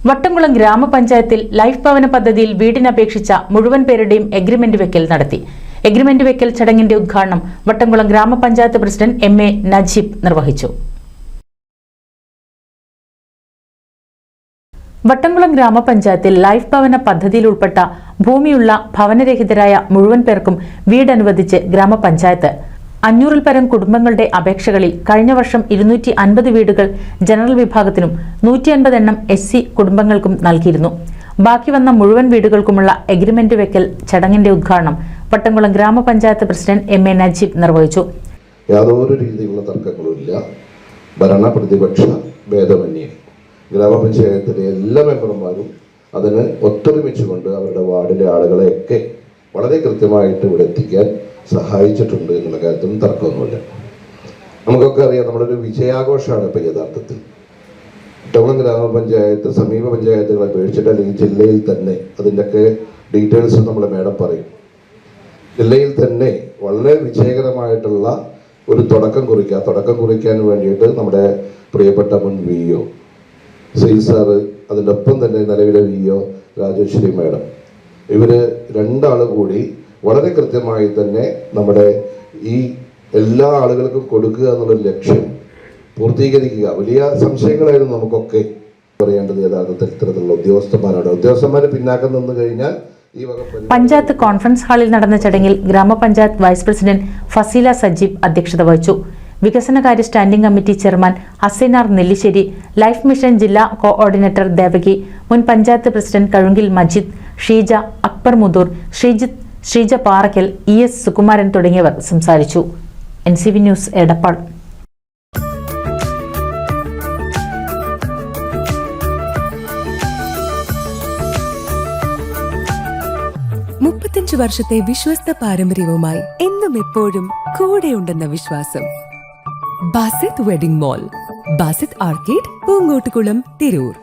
വട്ടംകുളം ഗ്രാമപഞ്ചായത്തിൽ ലൈഫ് ഭവന പദ്ധതിയിൽ വീടിനപേക്ഷിച്ച മുഴുവൻ പേരുടെയും എഗ്രിമെന്റ് വെക്കൽ നടത്തി. എഗ്രിമെന്റ് വെക്കൽ ചടങ്ങിന്റെ ഉദ്ഘാടനം വട്ടംകുളം ഗ്രാമപഞ്ചായത്ത് പ്രസിഡന്റ് എം.എ. നജീബ് നിർവഹിച്ചു. വട്ടംകുളം ഗ്രാമപഞ്ചായത്തിൽ ലൈഫ് ഭവന പദ്ധതിയിൽ ഉൾപ്പെട്ട ഭൂമിയുള്ള ഭവനരഹിതരായ മുഴുവൻ പേർക്കും വീട് അനുവദിച്ച് ഗ്രാമപഞ്ചായത്ത് 500-ൽ പരം കുടുംബങ്ങളുടെ അപേക്ഷകളിൽ കഴിഞ്ഞ വർഷം 250 വീടുകൾ ജനറൽ വിഭാഗത്തിനും 150 എണ്ണം SC കുടുംബങ്ങൾക്കും നൽകിയിരുന്നു. ബാക്കി വന്ന മുഴുവൻ വീടുകൾക്കുമുള്ള എഗ്രിമെന്റ് വെക്കൽ ചടങ്ങിന്റെ ഉദ്ഘാടനം വട്ടംകുളം ഗ്രാമപഞ്ചായത്ത് പ്രസിഡന്റ് എം.എ. നജീബ് നിർവഹിച്ചു. യാതൊരു രീതിയിലുള്ള തർക്കങ്ങളുമില്ല. ഭരണ പ്രതിപക്ഷ ഭേദമന്യേ ഗ്രാമപഞ്ചായത്തിലെ എല്ലാ മെമ്പർമാരും അതിന് ഒത്തൊരുമിച്ചുകൊണ്ട് അവരുടെ വാർഡിലെ ആളുകളെയൊക്കെ വളരെ കൃത്യമായിട്ട് ഇവിടെ എത്തിക്കാൻ സഹായിച്ചിട്ടുണ്ട് എന്നുള്ള കാര്യത്തിൽ തർക്കമൊന്നുമില്ല. നമുക്കൊക്കെ അറിയാം, നമ്മളൊരു വിജയാഘോഷമാണ് ഇപ്പോൾ യഥാർത്ഥത്തിൽ. വട്ടംകുളം ഗ്രാമപഞ്ചായത്ത് സമീപ പഞ്ചായത്തുകളെ അപേക്ഷിച്ചിട്ട് അല്ലെങ്കിൽ ജില്ലയിൽ തന്നെ അതിൻ്റെയൊക്കെ ഡീറ്റെയിൽസ് നമ്മൾ മേഡം പറയും. ജില്ലയിൽ തന്നെ വളരെ വിജയകരമായിട്ടുള്ള ഒരു തുടക്കം കുറിക്കാൻ വേണ്ടിയിട്ട് നമ്മുടെ പ്രിയപ്പെട്ട മുൻ VO സെയിൽ സാറ്, അതിൻ്റെ ഒപ്പം തന്നെ നിലവിലെ VO രാജേശ്വരി മേഡം, ഇവര് രണ്ടാൾ കൂടി വളരെ കൃത്യമായി തന്നെ നമ്മുടെ ഈ എല്ലാ ആളുകൾക്കും കൊടുക്കുക എന്നുള്ളൊരു ലക്ഷ്യം പൂർത്തീകരിക്കുക. വലിയ സംശയങ്ങളായിരുന്നു നമുക്കൊക്കെ. പറയേണ്ടത് യഥാർത്ഥത്തിൽ ഇത്തരത്തിലുള്ള ഉദ്യോഗസ്ഥന്മാർ പിന്നാക്കം നിന്ന് കഴിഞ്ഞാൽ പഞ്ചായത്ത് കോൺഫറൻസ് ഹാളിൽ നടന്ന ചടങ്ങിൽ ഗ്രാമപഞ്ചായത്ത് വൈസ് പ്രസിഡന്റ് ഫസീല സജീബ് അധ്യക്ഷത വഹിച്ചു. വികസനകാര്യ standing committee chairman Asainar Nellissery, Life Mission ജില്ലാ കോഓർഡിനേറ്റർ ദേവകി, മുൻ പഞ്ചായത്ത് പ്രസിഡന്റ് കഴുങ്കിൽ മജീദ്, ഷീജ, അക്ബർ മുദൂർ, ശ്രീജ പാറക്കൽ, ES സുകുമാരൻ തുടങ്ങിയവർ സംസാരിച്ചു. NCV news Edappal. വർഷത്തെ വിശ്വസ്ത പാരമ്പര്യവുമായി എന്നും എപ്പോഴും കൂടെയുണ്ടെന്ന വിശ്വാസം. Basith wedding mall, Basith arcade, Poonkottukulam, Tirur.